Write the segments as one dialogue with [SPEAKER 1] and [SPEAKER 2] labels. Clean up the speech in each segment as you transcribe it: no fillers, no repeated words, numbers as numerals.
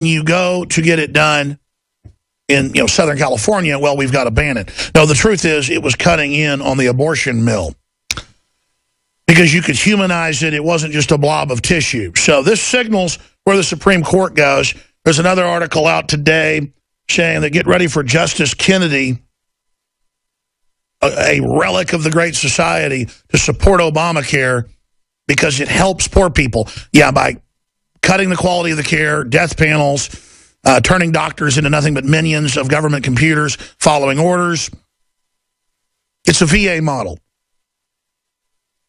[SPEAKER 1] you go to get it done in Southern California, well, we've got to ban it. No, the truth is it was cutting in on the abortion mill because you could humanize it. It wasn't just a blob of tissue. So this signals where the Supreme Court goes. There's another article out today saying that get ready for Justice Kennedy, a relic of the Great Society, to support Obamacare because it helps poor people. Yeah, by cutting the quality of the care, death panels, turning doctors into nothing but minions of government computers, following orders. It's a VA model.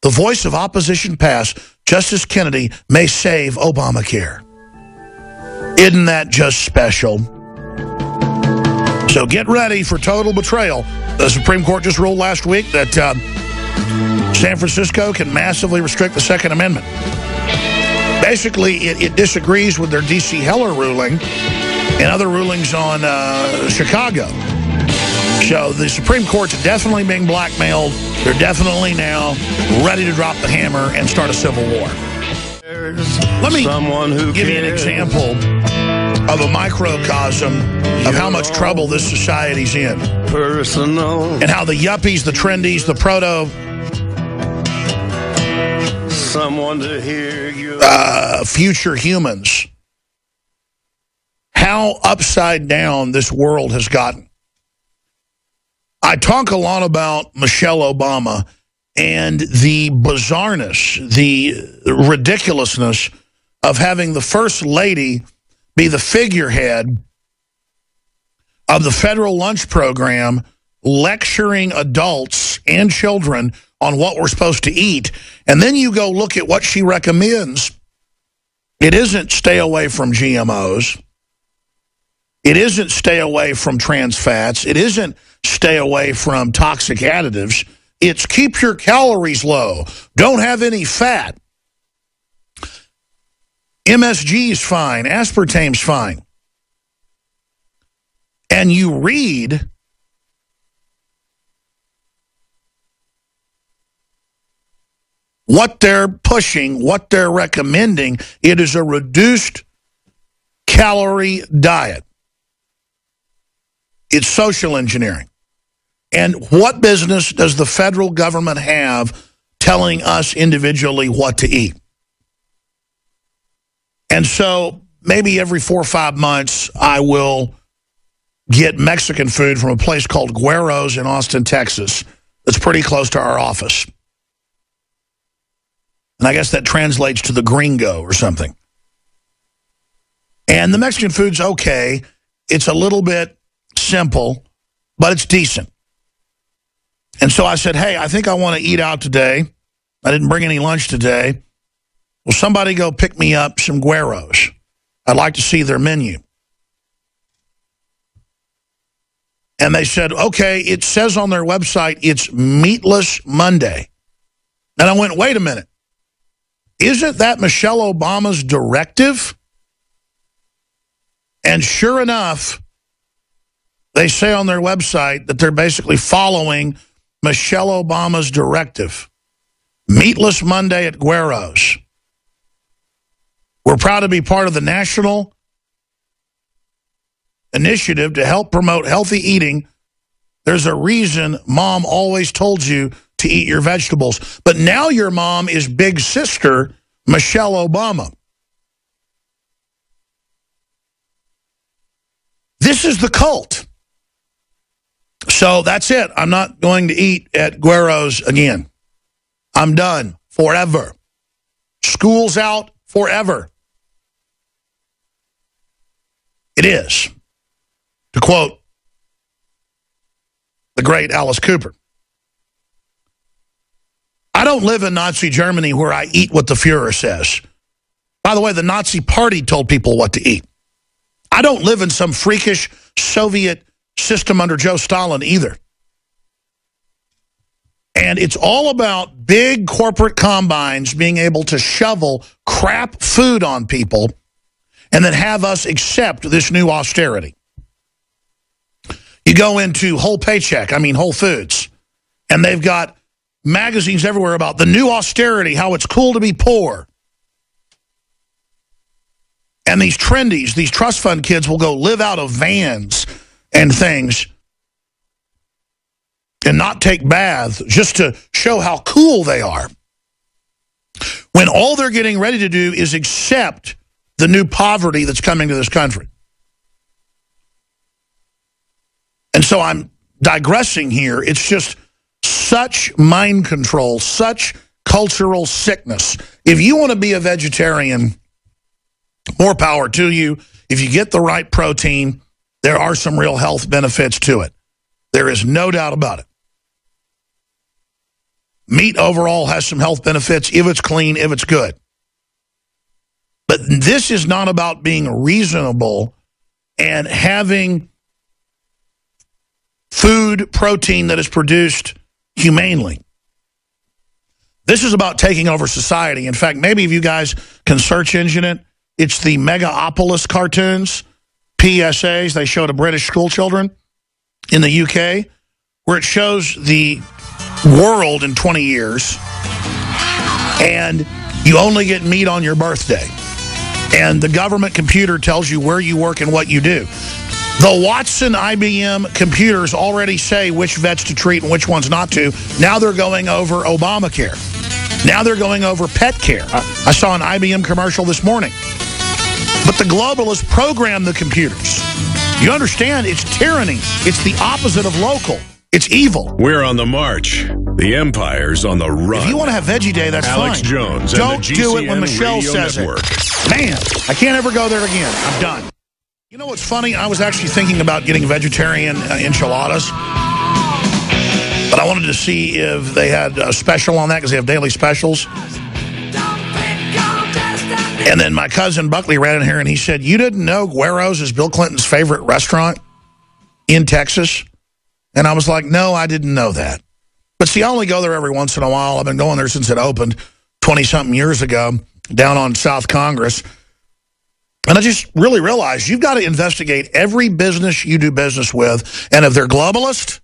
[SPEAKER 1] The voice of opposition past, Justice Kennedy may save Obamacare. Isn't that just special? So get ready for total betrayal. The Supreme Court just ruled last week that San Francisco can massively restrict the Second Amendment. Basically, it disagrees with their D.C. Heller ruling and other rulings on Chicago. So the Supreme Court's definitely being blackmailed. They're definitely now ready to drop the hammer and start a civil war. Let me give you an example of a microcosm of how much trouble this society's in. And how the yuppies, the trendies, the proto future humans, how upside down this world has gotten. I talk a lot about Michelle Obama and the bizarreness, the ridiculousness of having the First Lady be the figurehead of the federal lunch program, lecturing adults and children on what we're supposed to eat. And then you go look at what she recommends. It isn't stay away from GMOs. It isn't stay away from trans fats. It isn't stay away from toxic additives. It's keep your calories low. Don't have any fat. MSG is fine. Aspartame's fine. And you read what they're pushing, what they're recommending. It is a reduced calorie diet. It's social engineering. And what business does the federal government have telling us individually what to eat? And so maybe every 4 or 5 months, I will get Mexican food from a place called Guero's in Austin, Texas. That's pretty close to our office. And I guess that translates to the gringo or something. And the Mexican food's okay. It's a little bit simple, but it's decent. And so I said, hey, I think I want to eat out today. I didn't bring any lunch today. Will somebody go pick me up some Guero's? I'd like to see their menu. And they said, okay, it says on their website it's Meatless Monday. And I went, wait a minute. Isn't that Michelle Obama's directive? And sure enough, they say on their website that they're basically following Michelle Obama's directive. Meatless Monday at Guero's. We're proud to be part of the national initiative to help promote healthy eating. There's a reason Mom always told you to eat your vegetables. But now your mom is big sister Michelle Obama. This is the cult. So that's it. I'm not going to eat at Guero's again. I'm done forever. School's out forever. It is. To quote the great Alice Cooper. I don't live in Nazi Germany where I eat what the Fuhrer says. By the way, the Nazi Party told people what to eat. I don't live in some freakish Soviet system under Joe Stalin either. And it's all about big corporate combines being able to shovel crap food on people and then have us accept this new austerity. You go into Whole Foods, and they've got magazines everywhere about the new austerity, how it's cool to be poor. And these trendies, these trust fund kids will go live out of vans and things and not take baths just to show how cool they are, when all they're getting ready to do is accept the new poverty that's coming to this country. And so I'm digressing here. It's just such mind control, such cultural sickness. If you want to be a vegetarian, more power to you. If you get the right protein, there are some real health benefits to it. There is no doubt about it. Meat overall has some health benefits if it's clean, if it's good. But this is not about being reasonable and having food protein that is produced humanely. This is about taking over society. In fact, maybe if you guys can search engine it, it's the Megapolis cartoons, PSAs, they show to British school children in the UK, where it shows the world in 20 years, and you only get meat on your birthday. And the government computer tells you where you work and what you do. The Watson IBM computers already say which vets to treat and which ones not to. Now they're going over Obamacare. Now they're going over pet care. I saw an IBM commercial this morning. But the globalists program the computers. You understand? It's tyranny. It's the opposite of local. It's evil.
[SPEAKER 2] We're on the march. The empire's on the run.
[SPEAKER 1] If you want to have Veggie Day, that's
[SPEAKER 2] Alex
[SPEAKER 1] fine.
[SPEAKER 2] Jones
[SPEAKER 1] Don't
[SPEAKER 2] and the
[SPEAKER 1] do it when
[SPEAKER 2] GCN
[SPEAKER 1] Michelle
[SPEAKER 2] Radio
[SPEAKER 1] says
[SPEAKER 2] Network.
[SPEAKER 1] it. Man, I can't ever go there again. I'm done. You know what's funny? I was actually thinking about getting vegetarian enchiladas. But I wanted to see if they had a special on that because they have daily specials. And then my cousin Buckley ran in here and he said, you didn't know Guero's is Bill Clinton's favorite restaurant in Texas? And I was like, no, I didn't know that. But see, I only go there every once in a while. I've been going there since it opened 20-something years ago down on South Congress. And I just really realized you've got to investigate every business you do business with. And if they're globalist,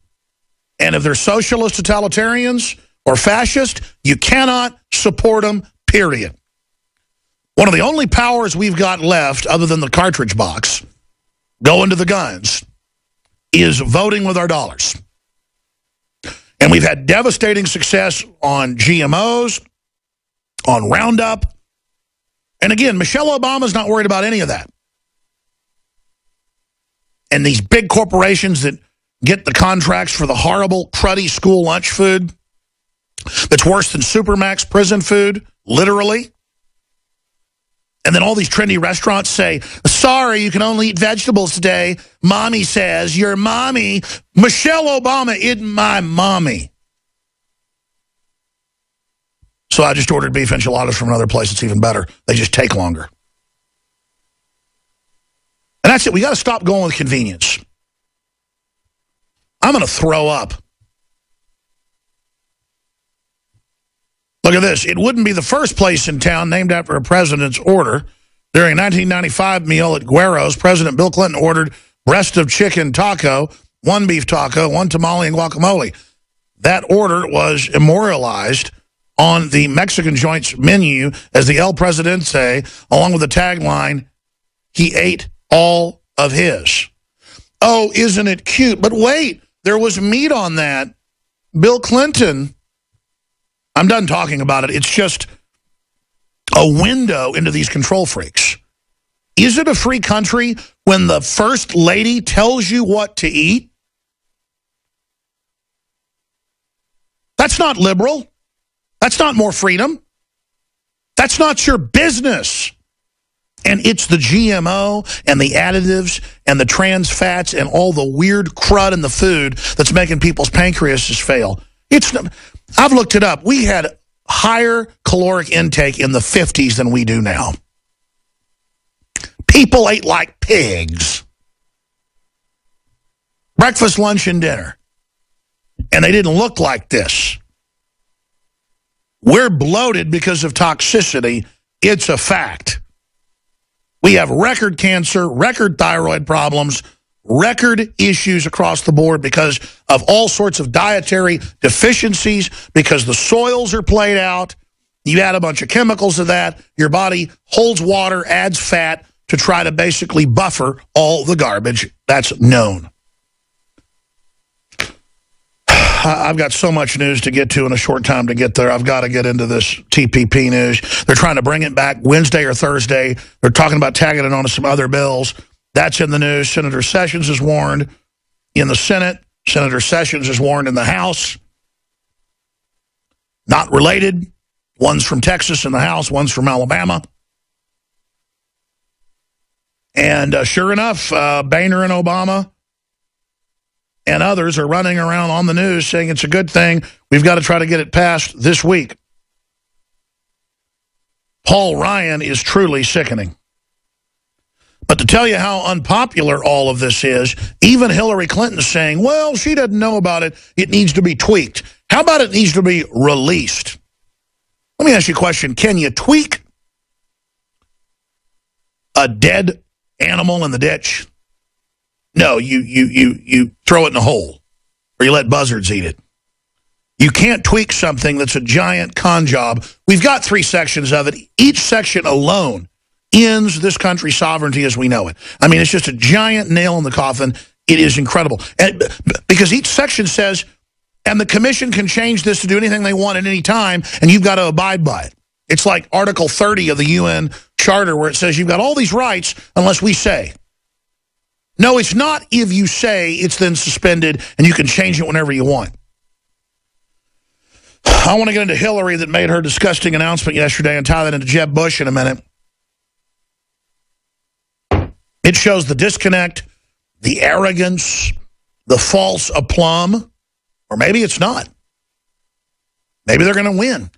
[SPEAKER 1] and if they're socialist totalitarians or fascist, you cannot support them, period. One of the only powers we've got left, other than the cartridge box, going to the guns, is voting with our dollars. And we've had devastating success on GMOs, on Roundup. And again, Michelle Obama's not worried about any of that. And these big corporations that get the contracts for the horrible, cruddy school lunch food that's worse than Supermax prison food, literally. And then all these trendy restaurants say, sorry, you can only eat vegetables today. Mommy says, your mommy, Michelle Obama isn't my mommy. So I just ordered beef enchiladas from another place that's even better. They just take longer. And that's it. We got to stop going with convenience. I'm going to throw up. Look at this. It wouldn't be the first place in town named after a president's order. During a 1995 meal at Guero's, President Bill Clinton ordered breast of chicken taco, one beef taco, one tamale, and guacamole. That order was memorialized on the Mexican joint's menu as the El Presidente, along with the tagline, he ate all of his. Oh, isn't it cute? But wait, there was meat on that. Bill Clinton, I'm done talking about it. It's just a window into these control freaks. Is it a free country when the first lady tells you what to eat? That's not liberal. That's not more freedom. That's not your business. And it's the GMO and the additives and the trans fats and all the weird crud in the food that's making people's pancreases fail. I've looked it up. We had higher caloric intake in the 50s than we do now. People ate like pigs. Breakfast, lunch, and dinner. And they didn't look like this. We're bloated because of toxicity. It's a fact. We have record cancer, record thyroid problems, record issues across the board because of all sorts of dietary deficiencies, because the soils are played out. You add a bunch of chemicals to that. Your body holds water, adds fat, to try to basically buffer all the garbage that's known. I've got so much news to get to in a short time to get there. I've got to get into this TPP news. They're trying to bring it back Wednesday or Thursday. They're talking about tagging it onto some other bills. That's in the news. Senator Sessions is warned in the Senate. Senator Sessions is warned in the House. Not related. One's from Texas in the House. One's from Alabama. And sure enough, Boehner and Obama and others are running around on the news saying it's a good thing. We've got to try to get it passed this week. Paul Ryan is truly sickening. But to tell you how unpopular all of this is, even Hillary Clinton is saying, well, she doesn't know about it. It needs to be tweaked. How about it needs to be released? Let me ask you a question. Can you tweak a dead animal in the ditch? No, you throw it in a hole, or you let buzzards eat it. You can't tweak something that's a giant con job. We've got 3 sections of it. Each section alone ends this country's sovereignty as we know it. I mean, it's just a giant nail in the coffin. It is incredible. And because each section says, and the commission can change this to do anything they want at any time, and you've got to abide by it. It's like Article 30 of the UN Charter, where it says you've got all these rights unless we say. No, it's not if you say, it's then suspended, and you can change it whenever you want. I want to get into Hillary that made her disgusting announcement yesterday and tie that into Jeb Bush in a minute. It shows the disconnect, the arrogance, the false aplomb, or maybe it's not. Maybe they're going to win.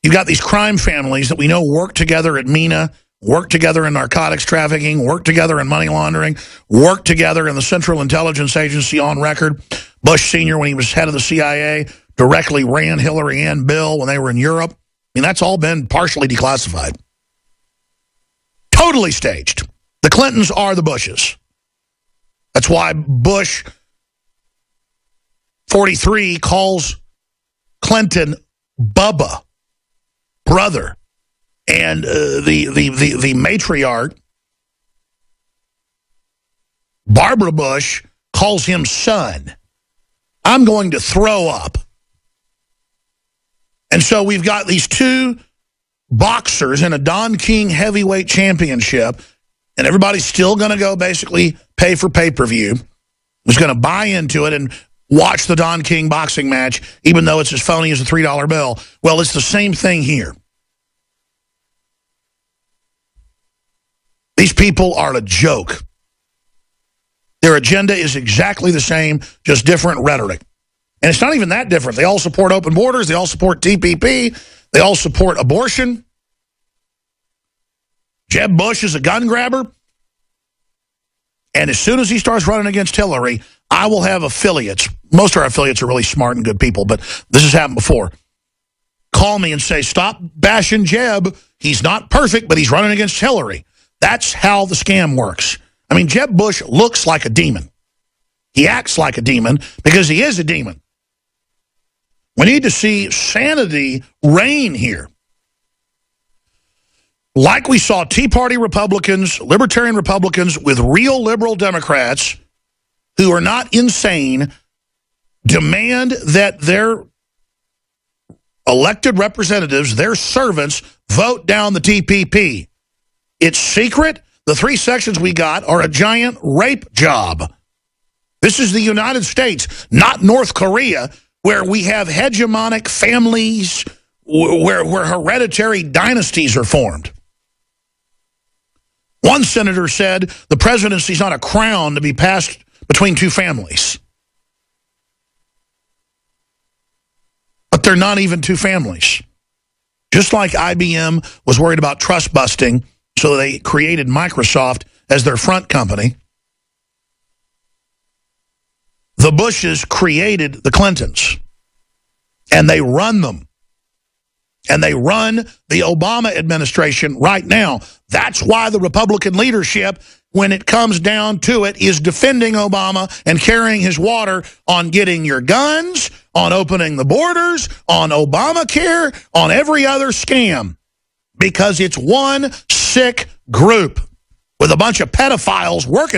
[SPEAKER 1] You've got these crime families that we know work together at MENA, work together in narcotics trafficking, work together in money laundering, work together in the Central Intelligence Agency on record. Bush Sr., when he was head of the CIA, directly ran Hillary and Bill when they were in Europe. I mean, that's all been partially declassified. Totally staged. The Clintons are the Bushes. That's why Bush 43 calls Clinton Bubba, brother. And the matriarch, Barbara Bush, calls him son. I'm going to throw up. And so we've got these 2 boxers in a Don King heavyweight championship, and everybody's still going to go basically pay for pay-per-view. Who's going to buy into it and watch the Don King boxing match, even though it's as phony as a $3 bill. Well, it's the same thing here. These people are a joke. Their agenda is exactly the same, just different rhetoric. And it's not even that different. They all support open borders. They all support TPP. They all support abortion. Jeb Bush is a gun grabber. And as soon as he starts running against Hillary, I will have affiliates. Most of our affiliates are really smart and good people, but this has happened before. Call me and say, stop bashing Jeb. He's not perfect, but he's running against Hillary. That's how the scam works. I mean, Jeb Bush looks like a demon. He acts like a demon because he is a demon. We need to see sanity reign here. Like we saw Tea Party Republicans, Libertarian Republicans with real liberal Democrats who are not insane demand that their elected representatives, their servants, vote down the TPP. It's secret. The 3 sections we got are a giant rape job. This is the United States, not North Korea, where we have hegemonic families, where hereditary dynasties are formed. One senator said the presidency is not a crown to be passed between 2 families. But they're not even 2 families. Just like IBM was worried about trust busting, so they created Microsoft as their front company. The Bushes created the Clintons, and they run them. And they run the Obama administration right now. That's why the Republican leadership, when it comes down to it, is defending Obama and carrying his water on getting your guns, on opening the borders, on Obamacare, on every other scam. Because it's one sick group. with a bunch of pedophiles working